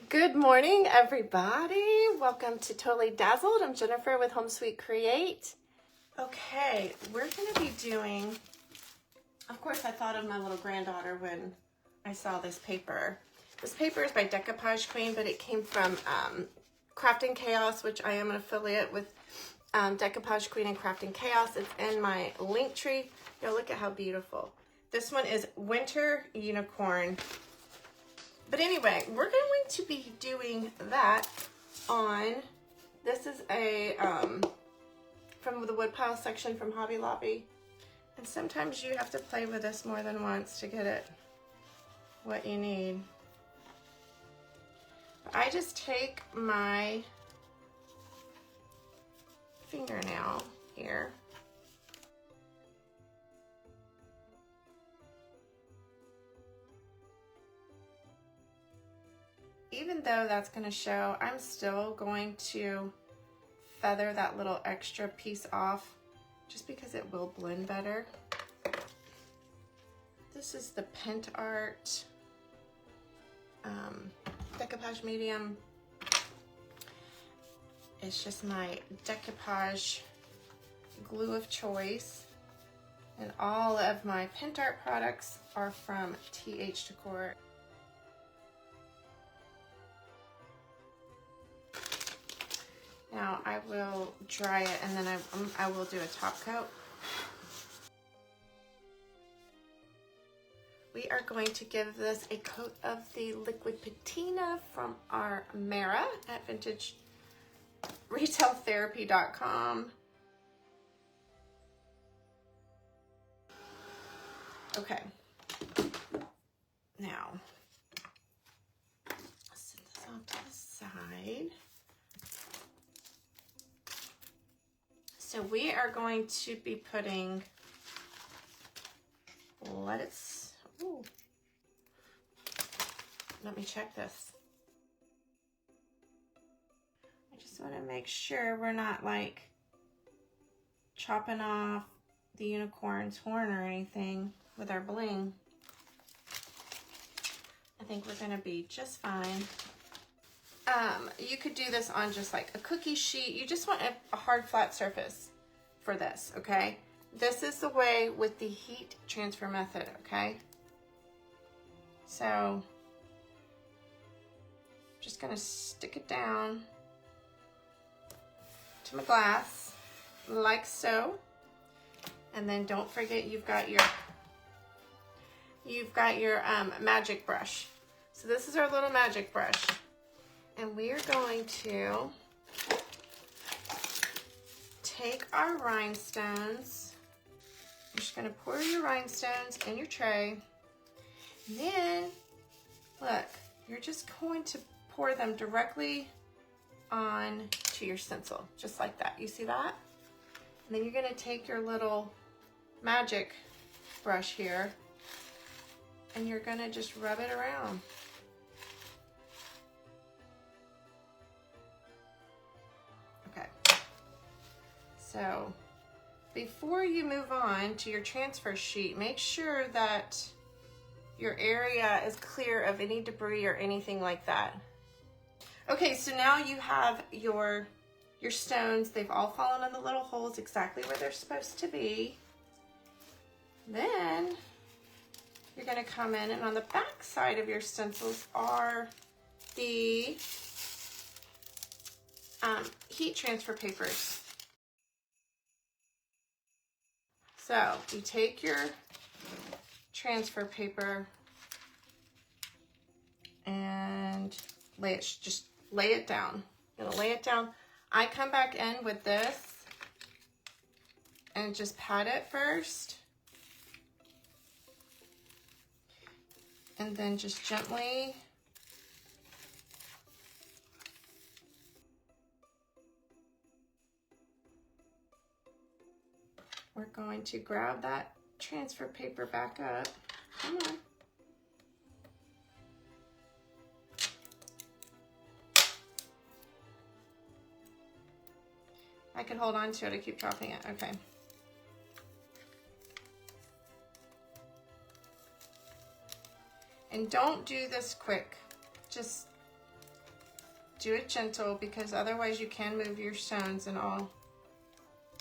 Good morning, everybody. Welcome to Totally Dazzled. I'm Jennifer with Home Sweet Create. Okay, we're going to be doing, of course, I thought of my little granddaughter when I saw this paper. This paper is by Decoupage Queen, but it came from Crafting Chaos, which I am an affiliate with Decoupage Queen and Crafting Chaos. It's in my link tree. Yo, look at how beautiful. This one is Winter Unicorn. But anyway, we're going to be doing that on, this is a, from the woodpile section from Hobby Lobby. And sometimes you have to play with this more than once to get it what you need. I just take my fingernail here. Even though that's going to show, I'm still going to feather that little extra piece off just because it will blend better. This is the Pent Art Decoupage Medium. It's just my decoupage glue of choice. And all of my Pent Art products are from TH Decor. Now I will dry it and then I will do a top coat. We are going to give this a coat of the liquid patina from our Mara at vintageretailtherapy.com. Okay, now set this off to the side. So we are going to be putting, let me check this. I just want to make sure we're not like chopping off the unicorn's horn or anything with our bling. I think we're going to be just fine. You could do this on just like a cookie sheet. You just want a hard flat surface for this, okay? This is the way with the heat transfer method, okay? So, just gonna stick it down to my glass, like so. And then don't forget you've got your magic brush. So this is our little magic brush. And we are going to take our rhinestones. You're just going to pour your rhinestones in your tray. And then, look, you're just going to pour them directly on to your stencil, just like that. You see that? And then you're going to take your little magic brush here, and you're going to just rub it around. So before you move on to your transfer sheet, make sure that your area is clear of any debris or anything like that. Okay, so now you have your stones. They've all fallen in the little holes exactly where they're supposed to be. Then you're going to come in, and on the back side of your stencils are the heat transfer papers. So you take your transfer paper and just lay it down. You're gonna lay it down. I come back in with this and just pat it first. And then just gently we're going to grab that transfer paper back up. Come on. I can hold on to it. I keep dropping it. Okay. And don't do this quick. Just do it gentle because otherwise you can move your stones and all.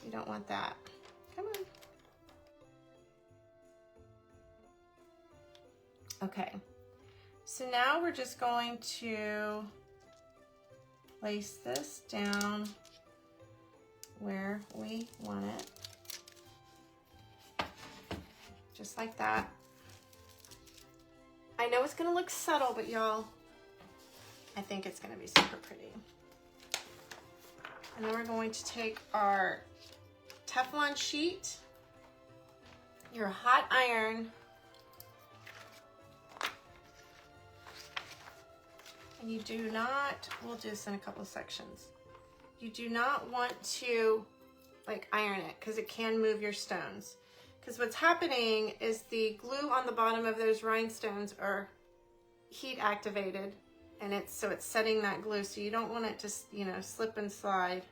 You don't want that. Come on. Okay, so now we're just going to place this down where we want it. Just like that. I know it's gonna look subtle, but y'all, I think it's gonna be super pretty. And then we're going to take our Teflon sheet, your hot iron, and you do not, we'll do this in a couple of sections. You do not want to like iron it because it can move your stones. Because what's happening is the glue on the bottom of those rhinestones are heat activated, and it's setting that glue, so you don't want it to, you know, slip and slide.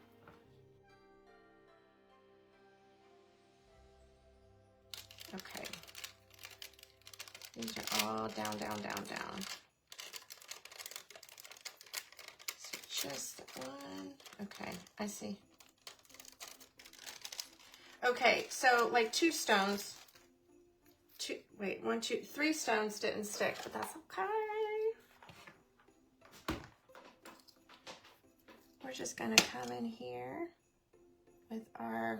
Okay. These are all down, down, down, down. So just one. Okay, I see. Okay, so like 2 stones. 3 stones didn't stick, but that's okay. We're just gonna come in here with our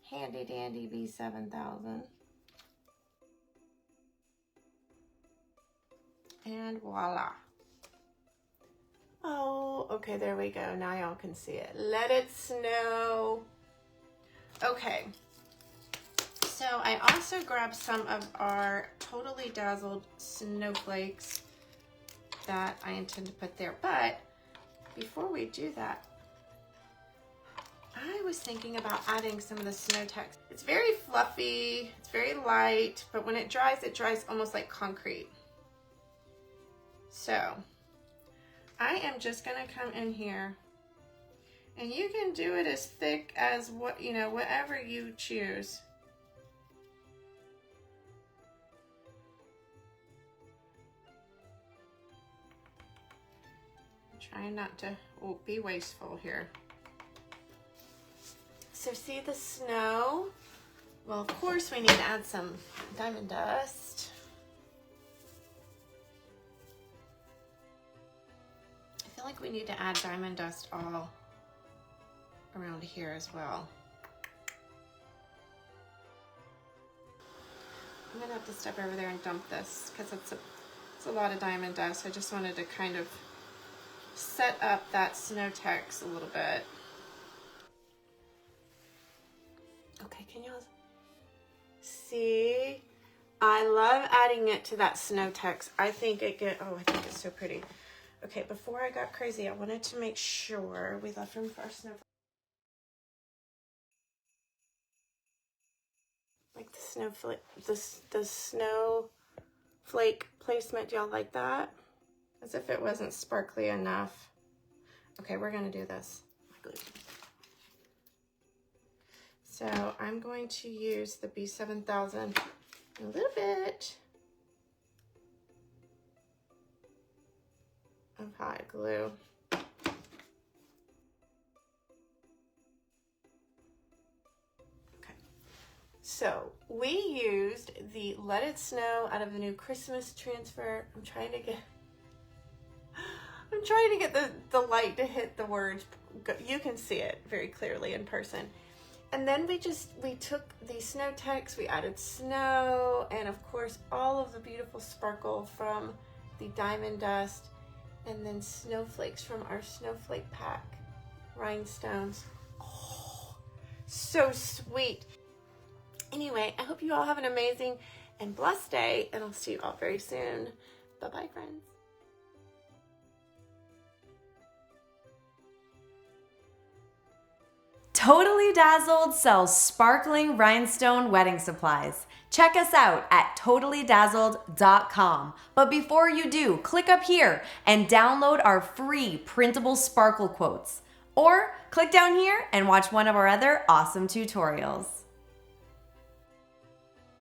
handy dandy B7000. And voila. Oh, okay, there we go. Now y'all can see it. Let it snow. Okay. So I also grabbed some of our Totally Dazzled snowflakes that I intend to put there. But before we do that, I was thinking about adding some of the snow text. It's very fluffy, it's very light, but when it dries almost like concrete. So I am just gonna come in here, and you can do it as thick as whatever you choose. I'm trying not to be wasteful here. So see the snow? Well, of course we need to add some diamond dust. I feel like we need to add diamond dust all around here as well. I'm gonna have to step over there and dump this because it's a lot of diamond dust. I just wanted to kind of set up that snow text a little bit. Okay, can y'all see? I love adding it to that snow text. I think I think it's so pretty. Okay, before I got crazy, I wanted to make sure we left room for our snow. Like the snowflake, the snowflake placement. Do y'all like that? As if it wasn't sparkly enough. Okay, we're gonna do this. So I'm going to use the B7000 a little bit of hot glue. Okay, so we used the Let It Snow out of the new Christmas transfer. I'm trying to get the light to hit the words. You can see it very clearly in person. And then we took the snow text, we added snow, and of course all of the beautiful sparkle from the diamond dust, and then snowflakes from our snowflake pack, rhinestones. Oh, so sweet. Anyway, I hope you all have an amazing and blessed day, and I'll see you all very soon. Bye-bye, friends. Totally Dazzled sells sparkling rhinestone wedding supplies. Check us out at totallydazzled.com. But before you do, click up here and download our free Printable Sparkle Quotes. Or click down here and watch one of our other awesome tutorials.